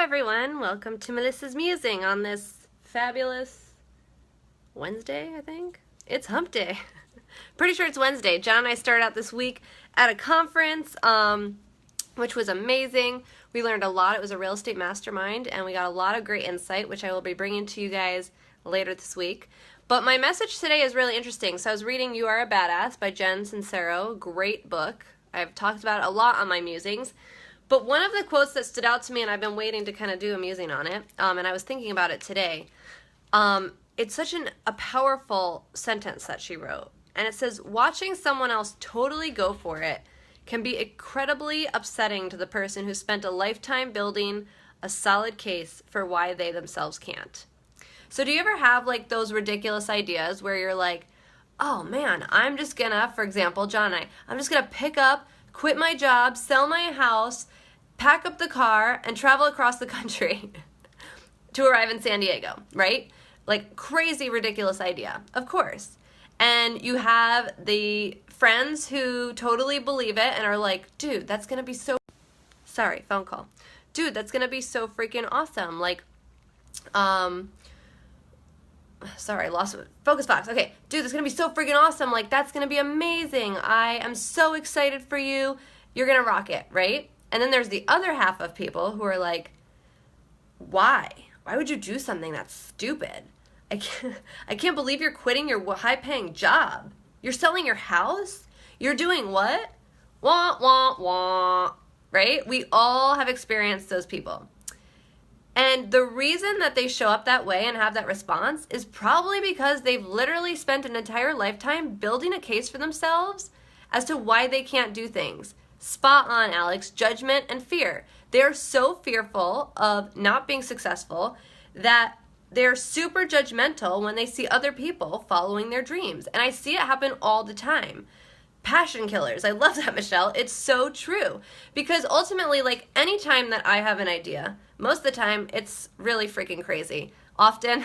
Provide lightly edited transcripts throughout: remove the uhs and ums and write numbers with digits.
everyone, welcome to Melissa's Musing on this fabulous Wednesday, I think. It's hump day. Pretty sure it's Wednesday. John and I started out this week at a conference, which was amazing. We learned a lot. It was a real estate mastermind, and we got a lot of great insight, which I will be bringing to you guys later this week. But my message today is really interesting. So I was reading You Are a Badass by Jen Sincero. Great book. I've talked about it a lot on my musings. But one of the quotes that stood out to me, and I've been waiting to kind of do a musing on it, and I was thinking about it today, it's such a powerful sentence that she wrote. And it says, watching someone else totally go for it can be incredibly upsetting to the person who spent a lifetime building a solid case for why they themselves can't. So do you ever have like those ridiculous ideas where you're like, oh man, I'm just gonna, for example, John and I'm just gonna pick up, quit my job, sell my house, pack up the car, and travel across the country to arrive in San Diego, right? Like crazy, ridiculous idea, of course. And you have the friends who totally believe it and are like, dude, that's gonna be so, sorry, phone call. Dude, that's gonna be so freaking awesome. Like, sorry, lost focus box. Okay, dude, that's gonna be so freaking awesome. Like, that's gonna be amazing. I am so excited for you. You're gonna rock it, right? And then there's the other half of people who are like, why? Why would you do something that's stupid? I can't believe you're quitting your high-paying job. You're selling your house? You're doing what? Wah, wah, wah, right? We all have experienced those people. And the reason that they show up that way and have that response is probably because they've literally spent an entire lifetime building a case for themselves as to why they can't do things. Spot on, Alex. Judgment and fear. They're so fearful of not being successful that they're super judgmental when they see other people following their dreams. And I see it happen all the time. Passion killers. I love that, Michelle. It's so true. Because ultimately, like, anytime that I have an idea, most of the time, it's really freaking crazy. Often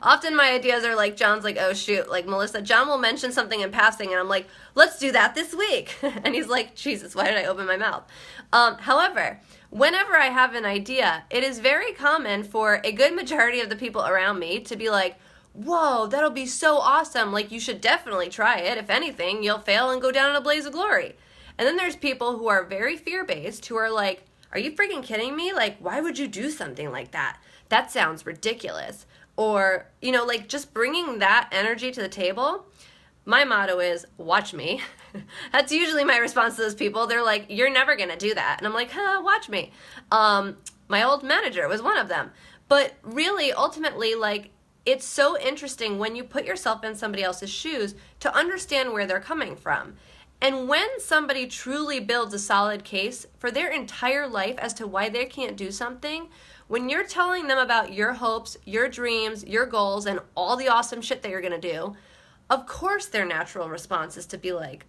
my ideas are like, John's like, oh shoot, like Melissa, John will mention something in passing and I'm like, let's do that this week. And he's like, Jesus, why did I open my mouth? However, whenever I have an idea, it is very common for a good majority of the people around me to be like, whoa, that'll be so awesome. Like, you should definitely try it. If anything, you'll fail and go down in a blaze of glory. And then there's people who are very fear-based who are like, are you freaking kidding me? Like, why would you do something like that? That sounds ridiculous. Or, you know, like just bringing that energy to the table. My motto is, watch me. That's usually my response to those people. They're like, you're never going to do that. And I'm like, watch me. My old manager was one of them. But really, ultimately, like, it's so interesting when you put yourself in somebody else's shoes to understand where they're coming from. And when somebody truly builds a solid case for their entire life as to why they can't do something, when you're telling them about your hopes, your dreams, your goals, and all the awesome shit that you're going to do, of course their natural response is to be like,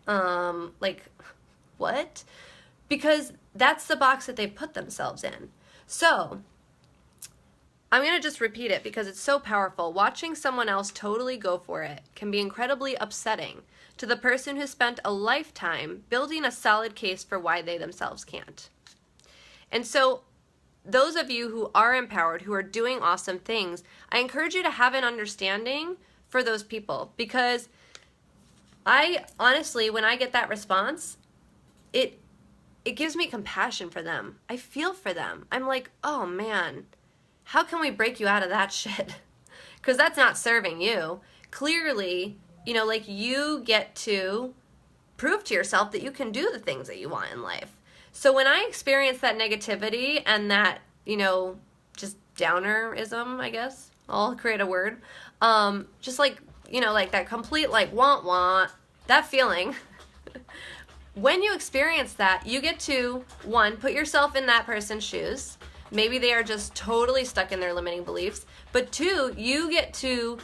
what? Because that's the box that they've put themselves in. So, I'm going to just repeat it because it's so powerful. Watching someone else totally go for it can be incredibly upsetting to the person who spent a lifetime building a solid case for why they themselves can't. And so, those of you who are empowered, who are doing awesome things, I encourage you to have an understanding for those people, because I honestly, when I get that response, it gives me compassion for them. I feel for them. I'm like, oh man, how can we break you out of that shit? Because that's not serving you. Clearly, you know, like, you get to prove to yourself that you can do the things that you want in life. So when I experience that negativity and that, you know, just downerism, I guess, I'll create a word, just like, you know, like that complete, like, want, that feeling, when you experience that, you get to, one, put yourself in that person's shoes. Maybe they are just totally stuck in their limiting beliefs. But two, you get to,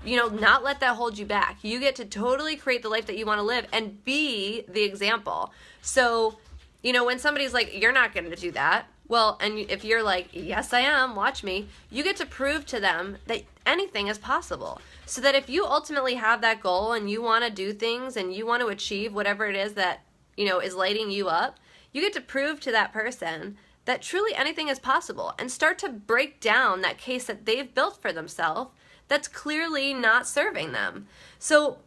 you know, not let that hold you back. You get to totally create the life that you want to live and be the example. So, you know, when somebody's like, you're not going to do that. Well, and if you're like, yes, I am, watch me, you get to prove to them that anything is possible. So that if you ultimately have that goal and you want to do things and you want to achieve whatever it is that, you know, is lighting you up, You get to prove to that person that truly anything is possible and start to break down that case that they've built for themselves that's clearly not serving them. So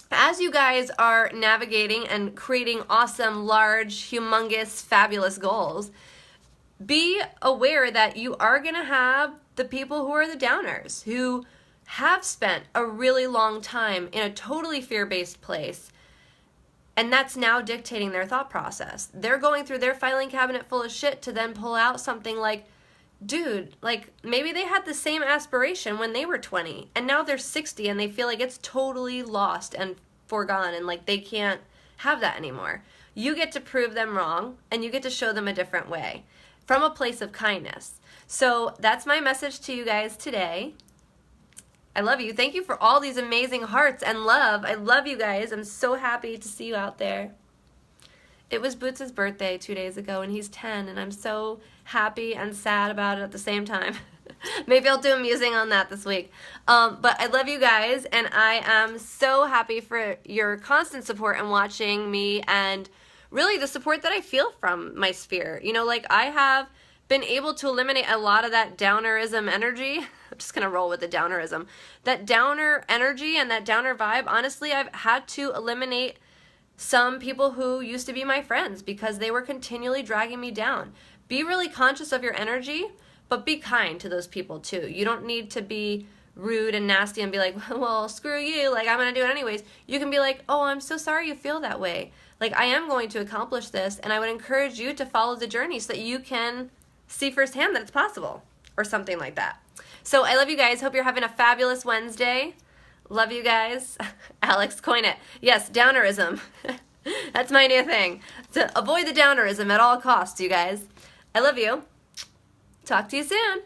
as you guys are navigating and creating awesome, large, humongous, fabulous goals, be aware that you are going to have the people who are the downers, who have spent a really long time in a totally fear-based place, and that's now dictating their thought process. They're going through their filing cabinet full of shit to then pull out something like, dude, like maybe they had the same aspiration when they were 20 and now they're 60 and they feel like it's totally lost and foregone and like they can't have that anymore. You get to prove them wrong and you get to show them a different way from a place of kindness. So that's my message to you guys today. I love you. Thank you for all these amazing hearts and love. I love you guys. I'm so happy to see you out there. It was Boots' birthday 2 days ago, and he's 10, and I'm so happy and sad about it at the same time. Maybe I'll do a musing on that this week. But I love you guys, and I am so happy for your constant support and watching me, and really the support that I feel from my sphere. You know, like I have been able to eliminate a lot of that downerism energy. I'm just going to roll with the downerism. That downer energy and that downer vibe, honestly, I've had to eliminate some people who used to be my friends because they were continually dragging me down. Be really conscious of your energy, but be kind to those people too. You don't need to be rude and nasty and be like, well, screw you, like I'm going to do it anyways. You can be like, oh, I'm so sorry you feel that way. Like I am going to accomplish this, and I would encourage you to follow the journey so that you can see firsthand that it's possible, or something like that. So I love you guys. Hope you're having a fabulous Wednesday. Love you guys. Alex, coin it. Yes, downerism. That's my new thing. To avoid the downerism at all costs, you guys. I love you. Talk to you soon.